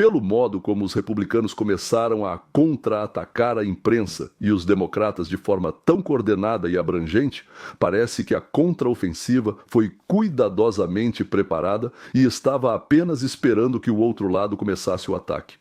pelo modo como os republicanos começaram a contra-atacar a imprensa e os democratas de forma tão coordenada e abrangente, parece que a contraofensiva foi cuidadosamente preparada e estava apenas esperando que o outro lado começasse o ataque.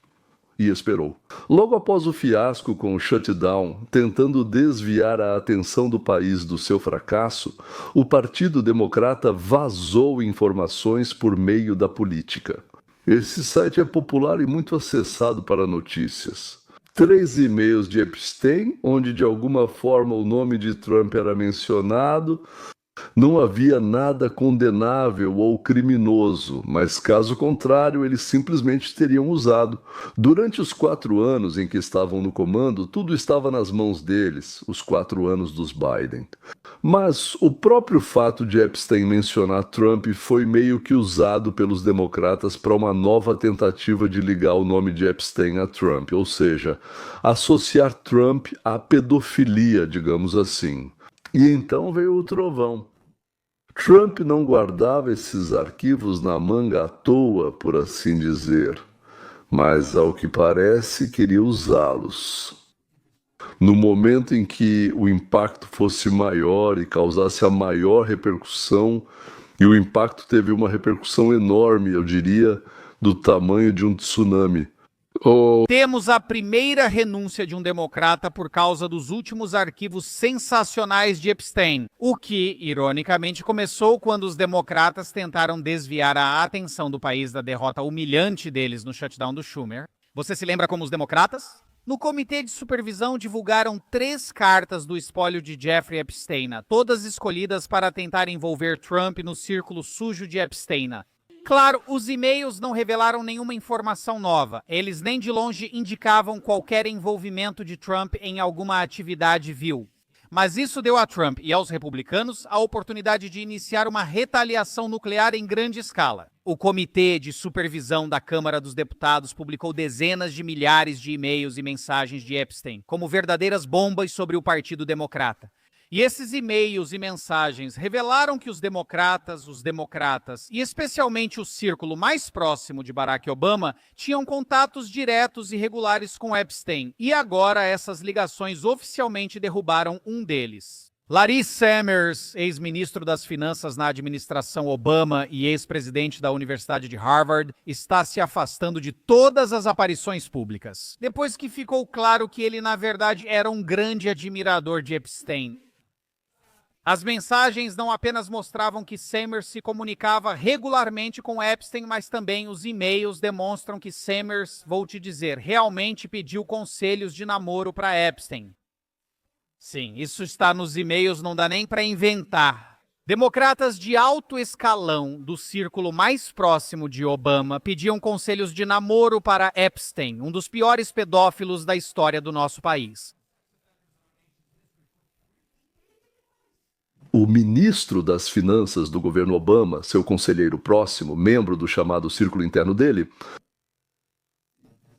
E esperou. Logo após o fiasco com o shutdown, tentando desviar a atenção do país do seu fracasso, o Partido Democrata vazou informações por meio da política. Esse site é popular e muito acessado para notícias. 3 e-mails de Epstein, onde de alguma forma o nome de Trump era mencionado. Não havia nada condenável ou criminoso, mas caso contrário, eles simplesmente teriam usado. Durante os 4 anos em que estavam no comando, tudo estava nas mãos deles, os 4 anos dos Biden. Mas o próprio fato de Epstein mencionar Trump foi meio que usado pelos democratas para uma nova tentativa de ligar o nome de Epstein a Trump, ou seja, associar Trump à pedofilia, digamos assim. E então veio o trovão. Trump não guardava esses arquivos na manga à toa, por assim dizer, mas, ao que parece, queria usá-los. No momento em que o impacto fosse maior e causasse a maior repercussão, e o impacto teve uma repercussão enorme, eu diria, do tamanho de um tsunami. Temos a primeira renúncia de um democrata por causa dos últimos arquivos sensacionais de Epstein, o que, ironicamente, começou quando os democratas tentaram desviar a atenção do país da derrota humilhante deles no shutdown do Schumer. Você se lembra como os democratas? No comitê de supervisão divulgaram 3 cartas do espólio de Jeffrey Epstein, todas escolhidas para tentar envolver Trump no círculo sujo de Epstein. Claro, os e-mails não revelaram nenhuma informação nova. Eles nem de longe indicavam qualquer envolvimento de Trump em alguma atividade vil. Mas isso deu a Trump e aos republicanos a oportunidade de iniciar uma retaliação nuclear em grande escala. O Comitê de Supervisão da Câmara dos Deputados publicou dezenas de milhares de e-mails e mensagens de Epstein como verdadeiras bombas sobre o Partido Democrata. E esses e-mails e mensagens revelaram que os democratas e especialmente o círculo mais próximo de Barack Obama tinham contatos diretos e regulares com Epstein. E agora essas ligações oficialmente derrubaram um deles. Larry Summers, ex-ministro das Finanças na administração Obama e ex-presidente da Universidade de Harvard, está se afastando de todas as aparições públicas, depois que ficou claro que ele, na verdade, era um grande admirador de Epstein. As mensagens não apenas mostravam que Summers se comunicava regularmente com Epstein, mas também os e-mails demonstram que Summers, vou te dizer, realmente pediu conselhos de namoro para Epstein. Sim, isso está nos e-mails, não dá nem para inventar. Democratas de alto escalão do círculo mais próximo de Obama pediam conselhos de namoro para Epstein, um dos piores pedófilos da história do nosso país. O ministro das Finanças do governo Obama, seu conselheiro próximo, membro do chamado círculo interno dele,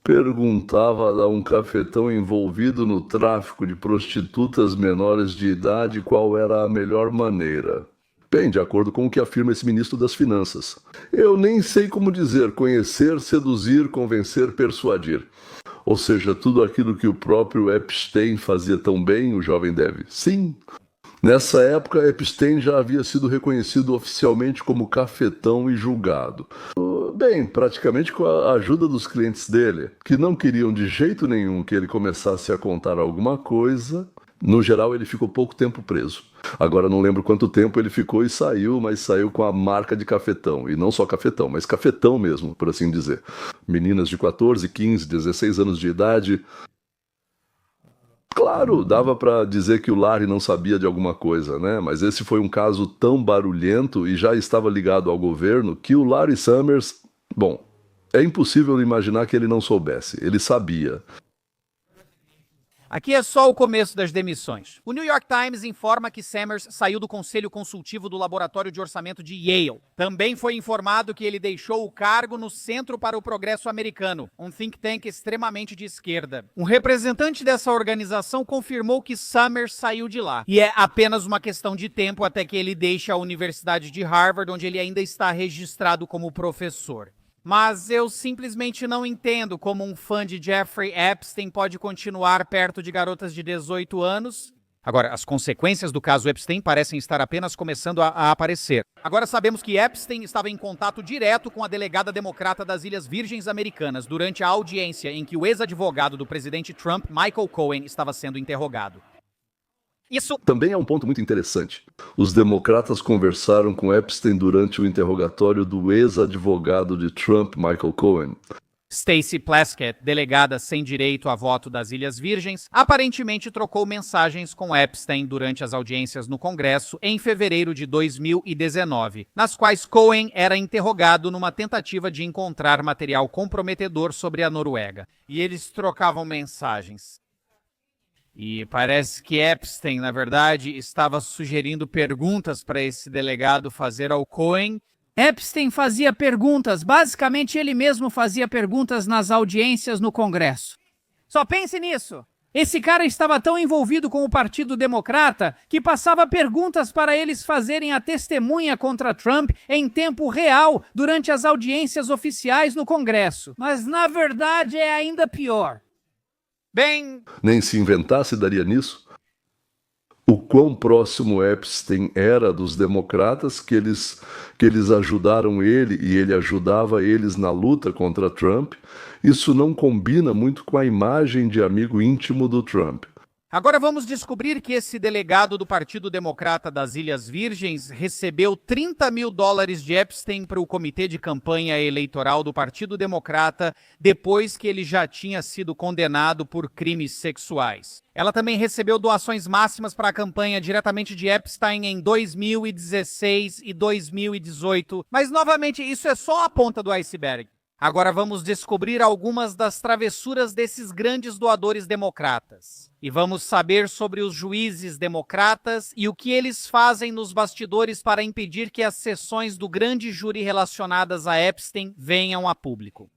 perguntava a um cafetão envolvido no tráfico de prostitutas menores de idade qual era a melhor maneira. Bem, de acordo com o que afirma esse ministro das Finanças. Eu nem sei como dizer, conhecer, seduzir, convencer, persuadir. Ou seja, tudo aquilo que o próprio Epstein fazia tão bem, o jovem deve. Sim. Nessa época, Epstein já havia sido reconhecido oficialmente como cafetão e julgado. Bem, praticamente com a ajuda dos clientes dele, que não queriam de jeito nenhum que ele começasse a contar alguma coisa. No geral, ele ficou pouco tempo preso. Agora não lembro quanto tempo ele ficou e saiu, mas saiu com a marca de cafetão. E não só cafetão, mas cafetão mesmo, por assim dizer. Meninas de 14, 15, 16 anos de idade. Claro, dava para dizer que o Larry não sabia de alguma coisa, né? Mas esse foi um caso tão barulhento e já estava ligado ao governo que o Larry Summers... Bom, é impossível imaginar que ele não soubesse. Ele sabia. Aqui é só o começo das demissões. O New York Times informa que Summers saiu do Conselho Consultivo do Laboratório de Orçamento de Yale. Também foi informado que ele deixou o cargo no Centro para o Progresso Americano, um think tank extremamente de esquerda. Um representante dessa organização confirmou que Summers saiu de lá. E é apenas uma questão de tempo até que ele deixe a Universidade de Harvard, onde ele ainda está registrado como professor. Mas eu simplesmente não entendo como um fã de Jeffrey Epstein pode continuar perto de garotas de 18 anos. Agora, as consequências do caso Epstein parecem estar apenas começando a aparecer. Agora sabemos que Epstein estava em contato direto com a delegada democrata das Ilhas Virgens Americanas durante a audiência em que o ex-advogado do presidente Trump, Michael Cohen, estava sendo interrogado. Isso Também é um ponto muito interessante. Os democratas conversaram com Epstein durante o interrogatório do ex-advogado de Trump, Michael Cohen. Stacey Plaskett, delegada sem direito a voto das Ilhas Virgens, aparentemente trocou mensagens com Epstein durante as audiências no Congresso em fevereiro de 2019, nas quais Cohen era interrogado numa tentativa de encontrar material comprometedor sobre a Noruega. E eles trocavam mensagens. E parece que Epstein, na verdade, estava sugerindo perguntas para esse delegado fazer ao Cohen. Epstein fazia perguntas, basicamente ele mesmo fazia perguntas nas audiências no Congresso. Só pense nisso. Esse cara estava tão envolvido com o Partido Democrata que passava perguntas para eles fazerem a testemunha contra Trump em tempo real durante as audiências oficiais no Congresso. Mas na verdade é ainda pior. Bem, Nem se inventasse daria nisso. O quão próximo Epstein era dos democratas, que eles ajudaram ele e ele ajudava eles na luta contra Trump, isso não combina muito com a imagem de amigo íntimo do Trump. agora vamos descobrir que esse delegado do Partido Democrata das Ilhas Virgens recebeu $30 mil de Epstein para o comitê de campanha eleitoral do Partido Democrata depois que ele já tinha sido condenado por crimes sexuais. Ela também recebeu doações máximas para a campanha diretamente de Epstein em 2016 e 2018, mas novamente isso é só a ponta do iceberg. Agora vamos descobrir algumas das travessuras desses grandes doadores democratas. E vamos saber sobre os juízes democratas e o que eles fazem nos bastidores para impedir que as sessões do grande júri relacionadas a Epstein venham a público.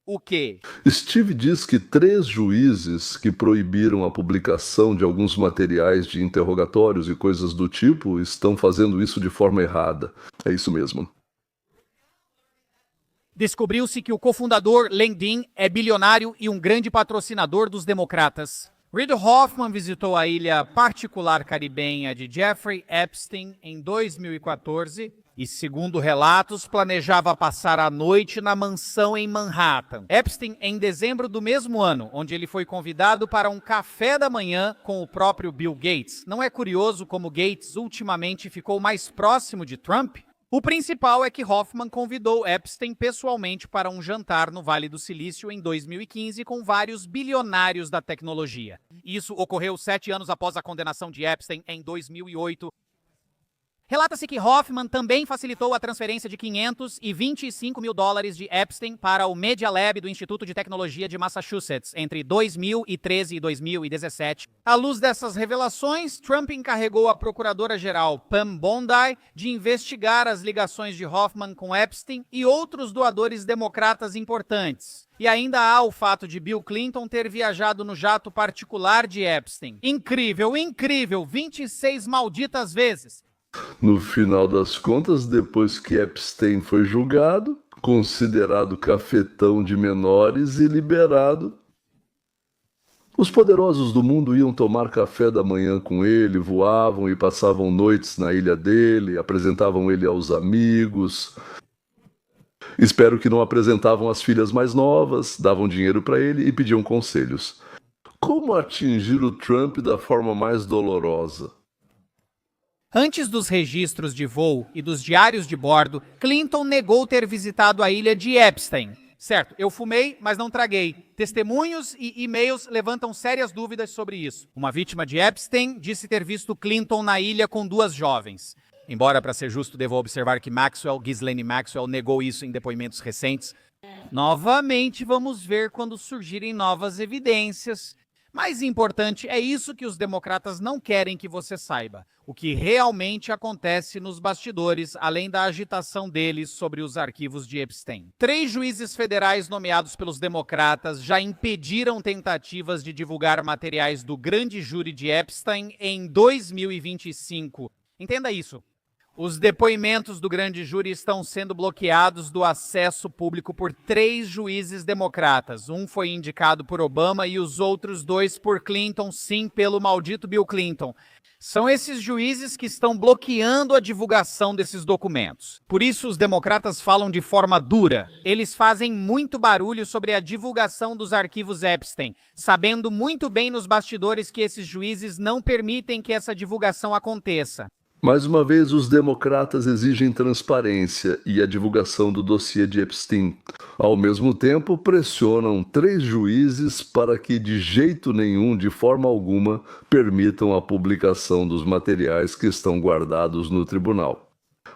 O quê? Steve diz que 3 juízes que proibiram a publicação de alguns materiais de interrogatórios e coisas do tipo estão fazendo isso de forma errada. É isso mesmo. Descobriu-se que o cofundador Len Dean é bilionário e um grande patrocinador dos democratas. Reid Hoffman visitou a ilha particular caribenha de Jeffrey Epstein em 2014 e, segundo relatos, planejava passar a noite na mansão em Manhattan. Epstein, em dezembro do mesmo ano, onde ele foi convidado para um café da manhã com o próprio Bill Gates. Não é curioso como Gates ultimamente ficou mais próximo de Trump? O principal é que Hoffman convidou Epstein pessoalmente para um jantar no Vale do Silício em 2015 com vários bilionários da tecnologia. Isso ocorreu 7 anos após a condenação de Epstein em 2008. Relata-se que Hoffman também facilitou a transferência de $525 mil de Epstein para o Media Lab do Instituto de Tecnologia de Massachusetts entre 2013 e 2017. À luz dessas revelações, Trump encarregou a procuradora-geral Pam Bondi de investigar as ligações de Hoffman com Epstein e outros doadores democratas importantes. E ainda há o fato de Bill Clinton ter viajado no jato particular de Epstein. Incrível, incrível, 26 malditas vezes. No final das contas, depois que Epstein foi julgado, considerado cafetão de menores e liberado, os poderosos do mundo iam tomar café da manhã com ele, voavam e passavam noites na ilha dele, apresentavam ele aos amigos. Espero que não apresentavam as filhas mais novas, davam dinheiro para ele e pediam conselhos. Como atingir o Trump da forma mais dolorosa? Antes dos registros de voo e dos diários de bordo, Clinton negou ter visitado a ilha de Epstein. Certo, eu fumei, mas não traguei. Testemunhos e e-mails levantam sérias dúvidas sobre isso. Uma vítima de Epstein disse ter visto Clinton na ilha com 2 jovens. Embora, para ser justo, devo observar que Ghislaine Maxwell, negou isso em depoimentos recentes. Novamente, vamos ver quando surgirem novas evidências. Mais importante, é isso que os democratas não querem que você saiba. O que realmente acontece nos bastidores, além da agitação deles sobre os arquivos de Epstein. 3 juízes federais nomeados pelos democratas já impediram tentativas de divulgar materiais do grande júri de Epstein em 2025. Entenda isso. Os depoimentos do grande júri estão sendo bloqueados do acesso público por 3 juízes democratas. Um foi indicado por Obama e os outros 2 por Clinton, sim, pelo maldito Bill Clinton. São esses juízes que estão bloqueando a divulgação desses documentos. Por isso, os democratas falam de forma dura. Eles fazem muito barulho sobre a divulgação dos arquivos Epstein, sabendo muito bem nos bastidores que esses juízes não permitem que essa divulgação aconteça. Mais uma vez, os democratas exigem transparência e a divulgação do dossiê de Epstein. Ao mesmo tempo, pressionam 3 juízes para que, de jeito nenhum, de forma alguma, permitam a publicação dos materiais que estão guardados no tribunal.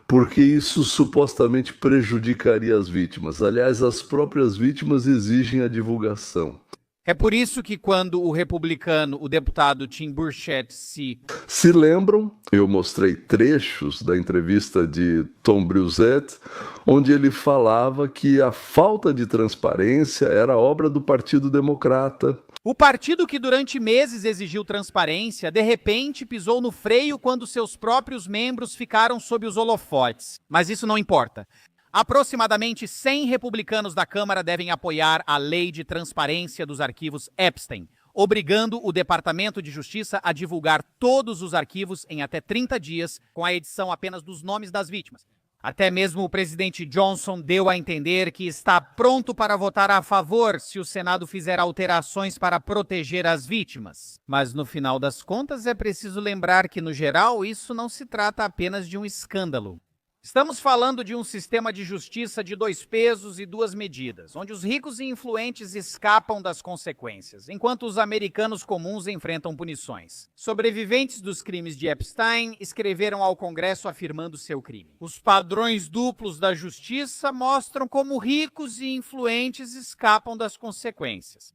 Porque isso supostamente prejudicaria as vítimas. Aliás, as próprias vítimas exigem a divulgação. É por isso que quando o republicano, o deputado Tim Burchett, Se lembram, eu mostrei trechos da entrevista de Tom Brusette, onde ele falava que a falta de transparência era obra do Partido Democrata. O partido que durante meses exigiu transparência, de repente pisou no freio quando seus próprios membros ficaram sob os holofotes. Mas isso não importa. Aproximadamente 100 republicanos da Câmara devem apoiar a lei de transparência dos arquivos Epstein, obrigando o Departamento de Justiça a divulgar todos os arquivos em até 30 dias, com a edição apenas dos nomes das vítimas. Até mesmo o presidente Johnson deu a entender que está pronto para votar a favor se o Senado fizer alterações para proteger as vítimas. Mas no final das contas é preciso lembrar que, no geral, isso não se trata apenas de um escândalo. Estamos falando de um sistema de justiça de 2 pesos e 2 medidas, onde os ricos e influentes escapam das consequências, enquanto os americanos comuns enfrentam punições. Sobreviventes dos crimes de Epstein escreveram ao Congresso afirmando seu crime. Os padrões duplos da justiça mostram como ricos e influentes escapam das consequências.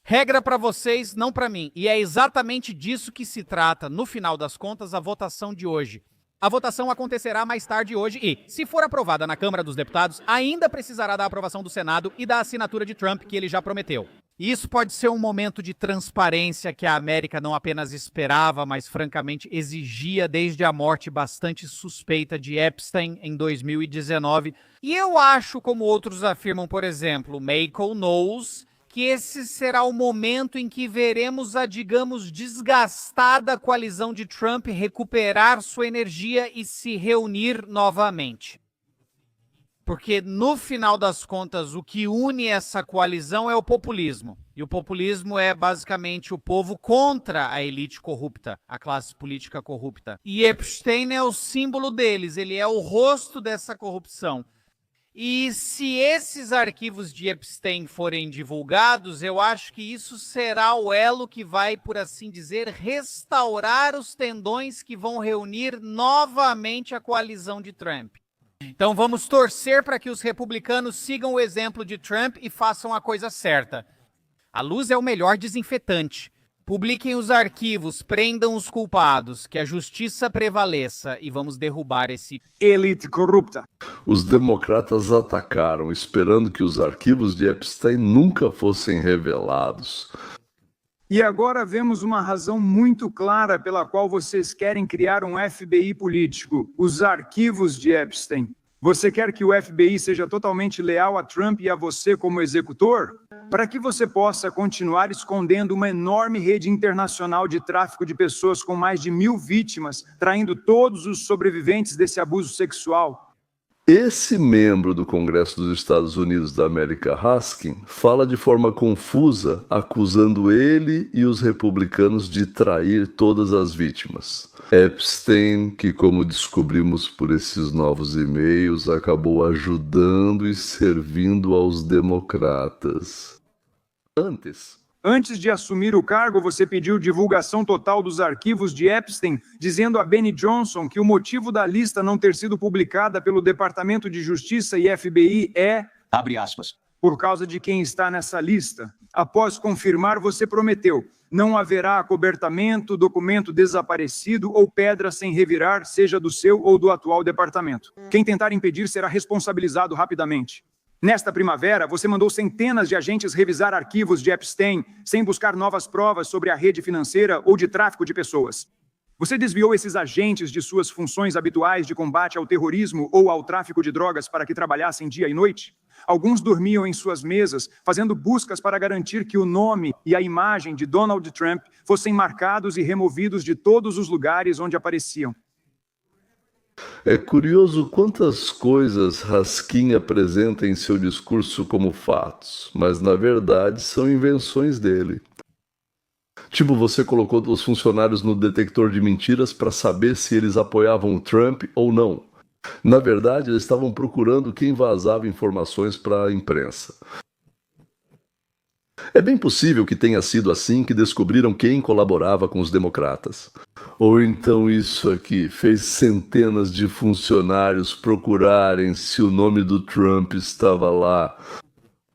Regra para vocês, não para mim, e é exatamente disso que se trata, no final das contas, a votação de hoje. A votação acontecerá mais tarde hoje e, se for aprovada na Câmara dos Deputados, ainda precisará da aprovação do Senado e da assinatura de Trump, que ele já prometeu. E isso pode ser um momento de transparência que a América não apenas esperava, mas francamente exigia desde a morte bastante suspeita de Epstein em 2019. E eu acho, como outros afirmam, por exemplo, Michael Knowles, que esse será o momento em que veremos a, digamos, desgastada coalizão de Trump recuperar sua energia e se reunir novamente. Porque, no final das contas, o que une essa coalizão é o populismo. E o populismo é, basicamente, o povo contra a elite corrupta, a classe política corrupta. E Epstein é o símbolo deles, ele é o rosto dessa corrupção. E se esses arquivos de Epstein forem divulgados, eu acho que isso será o elo que vai, por assim dizer, restaurar os tendões que vão reunir novamente a coalizão de Trump. Então vamos torcer para que os republicanos sigam o exemplo de Trump e façam a coisa certa. A luz é o melhor desinfetante. Publiquem os arquivos, prendam os culpados, que a justiça prevaleça e vamos derrubar esse elite corrupta. Os democratas atacaram, esperando que os arquivos de Epstein nunca fossem revelados. E agora vemos uma razão muito clara pela qual vocês querem criar um FBI político: os arquivos de Epstein. Você quer que o FBI seja totalmente leal a Trump e a você como executor? Para que você possa continuar escondendo uma enorme rede internacional de tráfico de pessoas com mais de 1.000 vítimas, traindo todos os sobreviventes desse abuso sexual. Esse membro do Congresso dos Estados Unidos da América, Haskin, fala de forma confusa, acusando ele e os republicanos de trair todas as vítimas. Epstein, que, como descobrimos por esses novos e-mails, acabou ajudando e servindo aos democratas. Antes de assumir o cargo, você pediu divulgação total dos arquivos de Epstein, dizendo a Benny Johnson que o motivo da lista não ter sido publicada pelo Departamento de Justiça e FBI é... abre aspas. Por causa de quem está nessa lista. Após confirmar, você prometeu: não haverá acobertamento, documento desaparecido ou pedra sem revirar, seja do seu ou do atual departamento. Quem tentar impedir será responsabilizado rapidamente. Nesta primavera, você mandou centenas de agentes revisar arquivos de Epstein, sem buscar novas provas sobre a rede financeira ou de tráfico de pessoas. Você desviou esses agentes de suas funções habituais de combate ao terrorismo ou ao tráfico de drogas para que trabalhassem dia e noite? Alguns dormiam em suas mesas, fazendo buscas para garantir que o nome e a imagem de Donald Trump fossem marcados e removidos de todos os lugares onde apareciam. É curioso quantas coisas Raskin apresenta em seu discurso como fatos, mas na verdade são invenções dele. Tipo, você colocou os funcionários no detector de mentiras para saber se eles apoiavam o Trump ou não. Na verdade, eles estavam procurando quem vazava informações para a imprensa. É bem possível que tenha sido assim que descobriram quem colaborava com os democratas. Ou então isso aqui fez centenas de funcionários procurarem se o nome do Trump estava lá.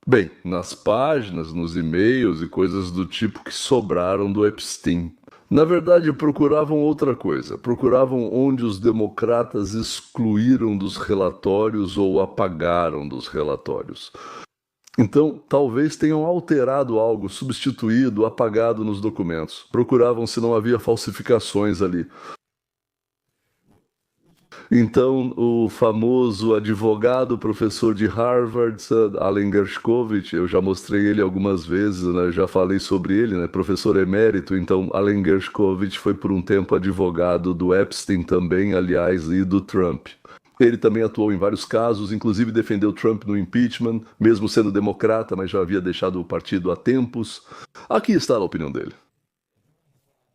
Bem, nas páginas, nos e-mails e coisas do tipo que sobraram do Epstein. Na verdade, procuravam outra coisa. Procuravam onde os democratas excluíram dos relatórios ou apagaram dos relatórios. Então, talvez tenham alterado algo, substituído, apagado nos documentos. Procuravam se não havia falsificações ali. Então, o famoso advogado, professor de Harvard, Alan Gershkovich, eu já mostrei ele algumas vezes, né? Já falei sobre ele, né? Professor emérito. Então, Alan Gershkovich foi por um tempo advogado do Epstein também, aliás, e do Trump. Ele também atuou em vários casos, inclusive defendeu Trump no impeachment, mesmo sendo democrata, mas já havia deixado o partido há tempos. Aqui está a opinião dele.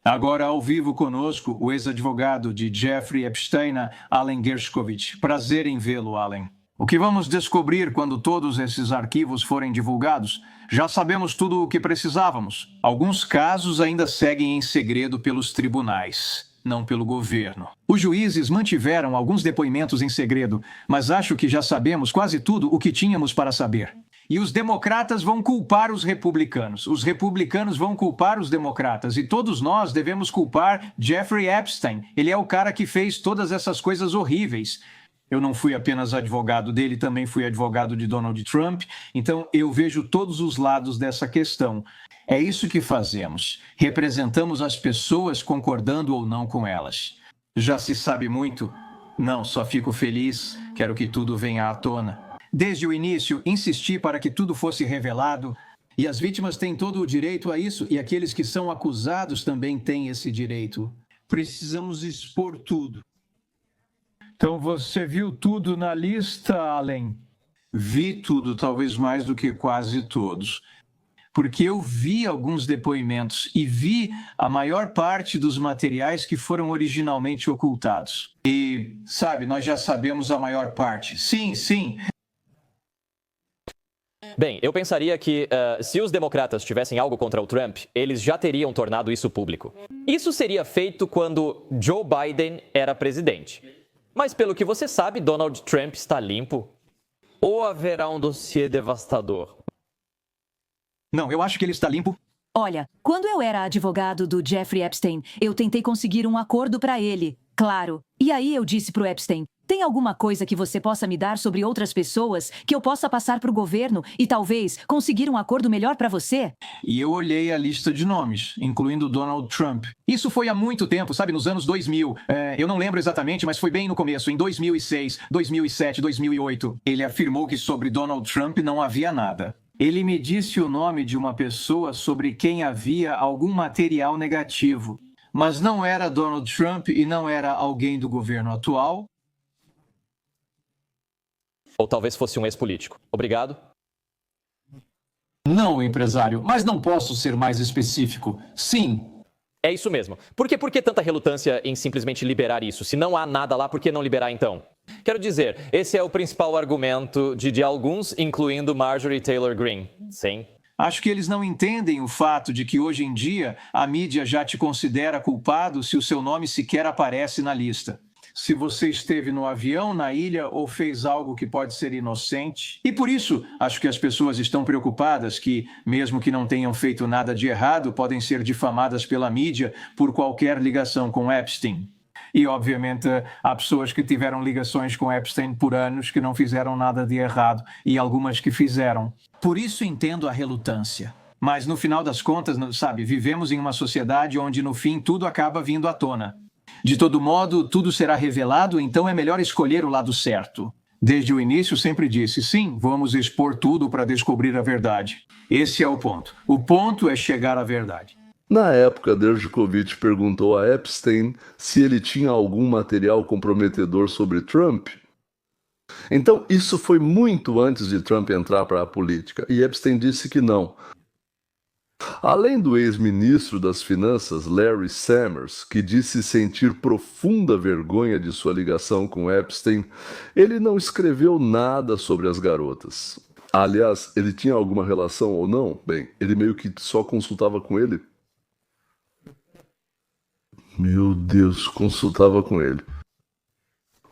Agora, ao vivo conosco, o ex-advogado de Jeffrey Epstein, Alan Gershkovich. Prazer em vê-lo, Alan. O que vamos descobrir quando todos esses arquivos forem divulgados? Já sabemos tudo o que precisávamos. Alguns casos ainda seguem em segredo pelos tribunais, não pelo governo. Os juízes mantiveram alguns depoimentos em segredo, mas acho que já sabemos quase tudo o que tínhamos para saber. E os democratas vão culpar os republicanos vão culpar os democratas, e todos nós devemos culpar Jeffrey Epstein. Ele é o cara que fez todas essas coisas horríveis. Eu não fui apenas advogado dele, também fui advogado de Donald Trump, então eu vejo todos os lados dessa questão. É isso que fazemos. Representamos as pessoas concordando ou não com elas. Já se sabe muito? Não, só fico feliz. Quero que tudo venha à tona. Desde o início, insisti para que tudo fosse revelado, e as vítimas têm todo o direito a isso, e aqueles que são acusados também têm esse direito. Precisamos expor tudo. Então você viu tudo na lista, Alan? Vi tudo, talvez mais do que quase todos. Porque eu vi alguns depoimentos e vi a maior parte dos materiais que foram originalmente ocultados. E, sabe, nós já sabemos a maior parte. Sim, sim. Bem, eu pensaria que se os democratas tivessem algo contra o Trump, eles já teriam tornado isso público. Isso seria feito quando Joe Biden era presidente. Mas pelo que você sabe, Donald Trump está limpo? Ou haverá um dossiê devastador? Não, eu acho que ele está limpo. Olha, quando eu era advogado do Jeffrey Epstein, eu tentei conseguir um acordo para ele, claro. E aí eu disse pro Epstein, tem alguma coisa que você possa me dar sobre outras pessoas que eu possa passar pro governo e talvez conseguir um acordo melhor para você? E eu olhei a lista de nomes, incluindo Donald Trump. Isso foi há muito tempo, sabe, nos anos 2000. Eu não lembro exatamente, mas foi bem no começo, em 2006, 2007, 2008. Ele afirmou que sobre Donald Trump não havia nada. Ele me disse o nome de uma pessoa sobre quem havia algum material negativo. Mas não era Donald Trump e não era alguém do governo atual. Ou talvez fosse um ex-político. Obrigado. Não, empresário, mas não posso ser mais específico. Sim. É isso mesmo. Por que tanta relutância em simplesmente liberar isso? Se não há nada lá, por que não liberar então? Quero dizer, esse é o principal argumento de alguns, incluindo Marjorie Taylor Greene. Sim. Acho que eles não entendem o fato de que hoje em dia a mídia já te considera culpado se o seu nome sequer aparece na lista. Se você esteve no avião, na ilha ou fez algo que pode ser inocente. E por isso, acho que as pessoas estão preocupadas que, mesmo que não tenham feito nada de errado, podem ser difamadas pela mídia por qualquer ligação com Epstein. E, obviamente, há pessoas que tiveram ligações com Epstein por anos que não fizeram nada de errado e algumas que fizeram. Por isso entendo a relutância. Mas, no final das contas, sabe, vivemos em uma sociedade onde, no fim, tudo acaba vindo à tona. De todo modo, tudo será revelado, então é melhor escolher o lado certo. Desde o início sempre disse, sim, vamos expor tudo para descobrir a verdade. Esse é o ponto. O ponto é chegar à verdade. Na época, Dershkovich perguntou a Epstein se ele tinha algum material comprometedor sobre Trump. Então, isso foi muito antes de Trump entrar para a política, e Epstein disse que não. Além do ex-ministro das Finanças, Larry Summers, que disse sentir profunda vergonha de sua ligação com Epstein, ele não escreveu nada sobre as garotas. Aliás, ele tinha alguma relação ou não? Bem, ele meio que só consultava com ele. Meu Deus, consultava com ele.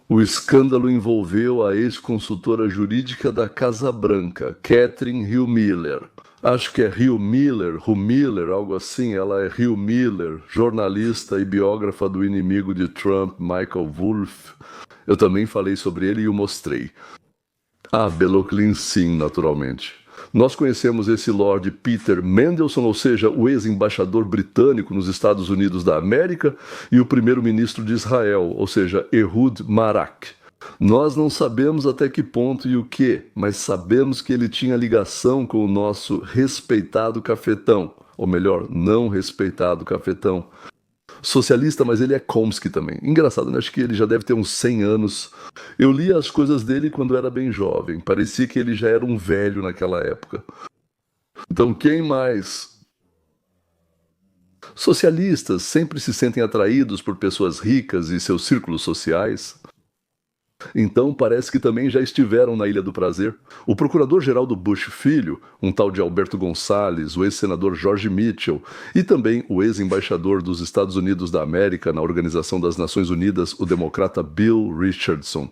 O escândalo envolveu a ex-consultora jurídica da Casa Branca, Catherine Hugh Miller. Acho que é Hugh Miller, algo assim. Ela é Hugh Miller, jornalista e biógrafa do inimigo de Trump, Michael Wolff. Eu também falei sobre ele e o mostrei. Beloclin sim, naturalmente. Nós conhecemos esse Lord Peter Mandelson, ou seja, o ex-embaixador britânico nos Estados Unidos da América, e o primeiro-ministro de Israel, ou seja, Ehud Barak. Nós não sabemos até que ponto e o que, mas sabemos que ele tinha ligação com o nosso respeitado cafetão, ou melhor, não respeitado cafetão. Socialista, mas ele é Chomsky também. Engraçado, né? Acho que ele já deve ter uns 100 anos. Eu li as coisas dele quando era bem jovem. Parecia que ele já era um velho naquela época. Então, quem mais? Socialistas sempre se sentem atraídos por pessoas ricas e seus círculos sociais. Então parece que também já estiveram na Ilha do Prazer. O procurador-geral do Bush filho, um tal de Alberto Gonçalves, o ex-senador George Mitchell e também o ex-embaixador dos Estados Unidos da América na Organização das Nações Unidas, o democrata Bill Richardson.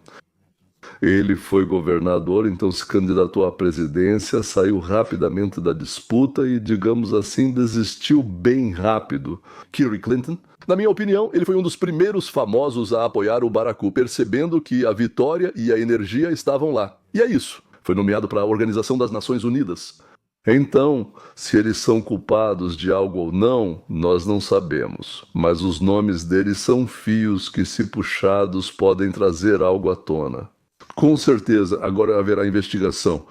Ele foi governador, então se candidatou à presidência, saiu rapidamente da disputa e, digamos assim, desistiu bem rápido. Hillary Clinton? Na minha opinião, ele foi um dos primeiros famosos a apoiar o Barack, percebendo que a vitória e a energia estavam lá. E é isso. Foi nomeado para a Organização das Nações Unidas. Então, se eles são culpados de algo ou não, nós não sabemos. Mas os nomes deles são fios que, se puxados, podem trazer algo à tona. Com certeza, agora haverá investigação.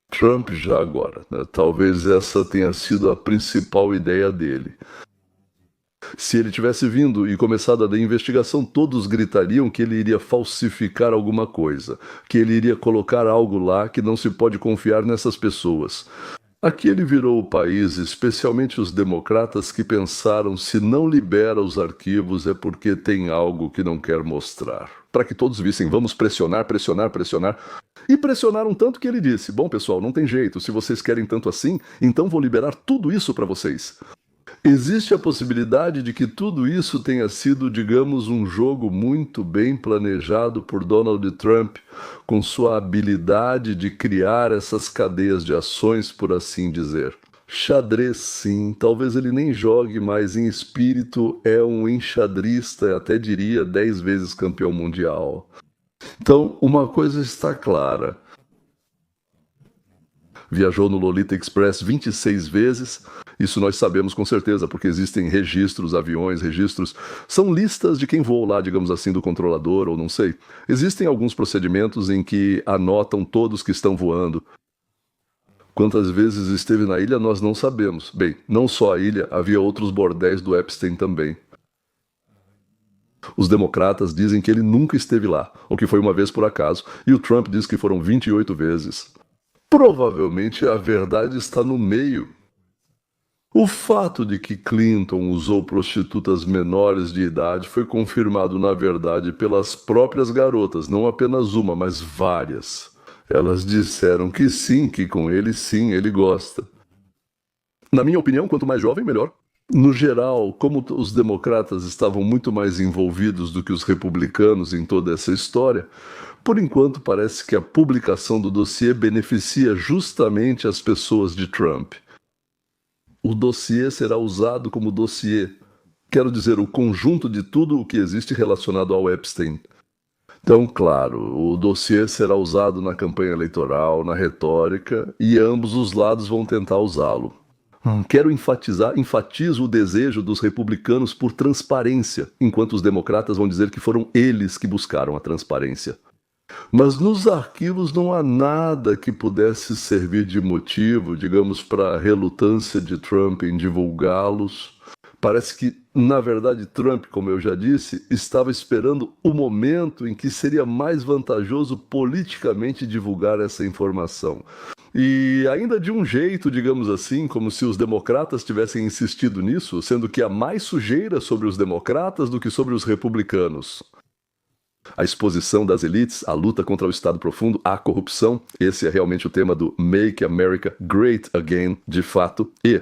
Trump já agora, né? Talvez essa tenha sido a principal ideia dele. Se ele tivesse vindo e começado a investigação, todos gritariam que ele iria falsificar alguma coisa, que ele iria colocar algo lá que não se pode confiar nessas pessoas. Aqui ele virou o país, especialmente os democratas que pensaram se não libera os arquivos é porque tem algo que não quer mostrar. Para que todos vissem, vamos pressionar. E pressionaram tanto que ele disse, bom pessoal, não tem jeito, se vocês querem tanto assim, então vou liberar tudo isso para vocês. Existe a possibilidade de que tudo isso tenha sido, digamos, um jogo muito bem planejado por Donald Trump, com sua habilidade de criar essas cadeias de ações, por assim dizer. Xadrez, sim, talvez ele nem jogue, mas em espírito é um enxadrista, até diria 10 vezes campeão mundial. Então, uma coisa está clara. Viajou no Lolita Express 26 vezes, isso nós sabemos com certeza, porque existem registros, aviões, registros, são listas de quem voa lá, digamos assim, do controlador, ou não sei. Existem alguns procedimentos em que anotam todos que estão voando. Quantas vezes esteve na ilha, nós não sabemos. Bem, não só a ilha, havia outros bordéis do Epstein também. Os democratas dizem que ele nunca esteve lá, ou que foi uma vez por acaso, e o Trump diz que foram 28 vezes. Provavelmente a verdade está no meio. O fato de que Clinton usou prostitutas menores de idade foi confirmado, na verdade, pelas próprias garotas, não apenas uma, mas várias. Elas disseram que sim, que com ele sim, ele gosta. Na minha opinião, quanto mais jovem, melhor. No geral, como os democratas estavam muito mais envolvidos do que os republicanos em toda essa história, por enquanto parece que a publicação do dossiê beneficia justamente as pessoas de Trump. O dossiê será usado como dossiê, quero dizer, o conjunto de tudo o que existe relacionado ao Epstein. Então, claro, o dossiê será usado na campanha eleitoral, na retórica, e ambos os lados vão tentar usá-lo. Enfatizo o desejo dos republicanos por transparência, enquanto os democratas vão dizer que foram eles que buscaram a transparência. Mas nos arquivos não há nada que pudesse servir de motivo, digamos, para a relutância de Trump em divulgá-los. Parece que, na verdade, Trump, como eu já disse, estava esperando o momento em que seria mais vantajoso politicamente divulgar essa informação. E ainda de um jeito, digamos assim, como se os democratas tivessem insistido nisso, sendo que há mais sujeira sobre os democratas do que sobre os republicanos. A exposição das elites, a luta contra o Estado profundo, a corrupção, esse é realmente o tema do Make America Great Again, de fato. E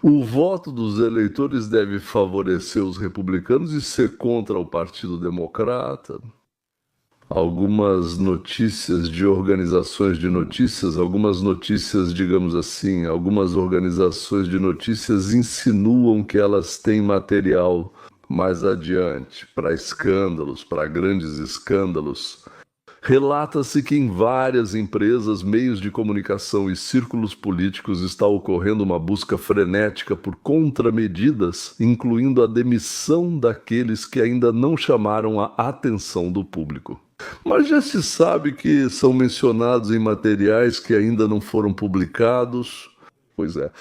o voto dos eleitores deve favorecer os republicanos e ser contra o Partido Democrata. Algumas notícias de organizações de notícias, algumas notícias, digamos assim, algumas organizações de notícias insinuam que elas têm material mais adiante para escândalos, para grandes escândalos. Relata-se que em várias empresas, meios de comunicação e círculos políticos está ocorrendo uma busca frenética por contramedidas, incluindo a demissão daqueles que ainda não chamaram a atenção do público. Mas já se sabe que são mencionados em materiais que ainda não foram publicados. Pois é.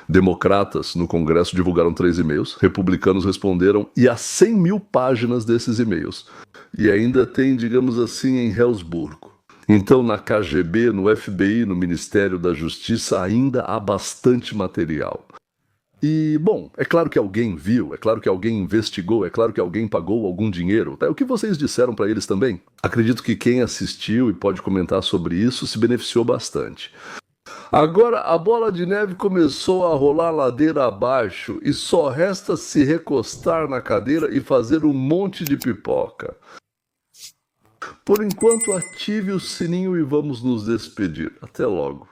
Democratas no Congresso divulgaram 3 e-mails, republicanos responderam, e há 100 mil páginas desses e-mails. E ainda tem, digamos assim, em Helmsburgo. Então, na KGB, no FBI, no Ministério da Justiça, ainda há bastante material. E, bom, é claro que alguém viu, é claro que alguém investigou, é claro que alguém pagou algum dinheiro. É o que vocês disseram para eles também. Acredito que quem assistiu e pode comentar sobre isso se beneficiou bastante. Agora a bola de neve começou a rolar ladeira abaixo e só resta se recostar na cadeira e fazer um monte de pipoca. Por enquanto, ative o sininho e vamos nos despedir. Até logo.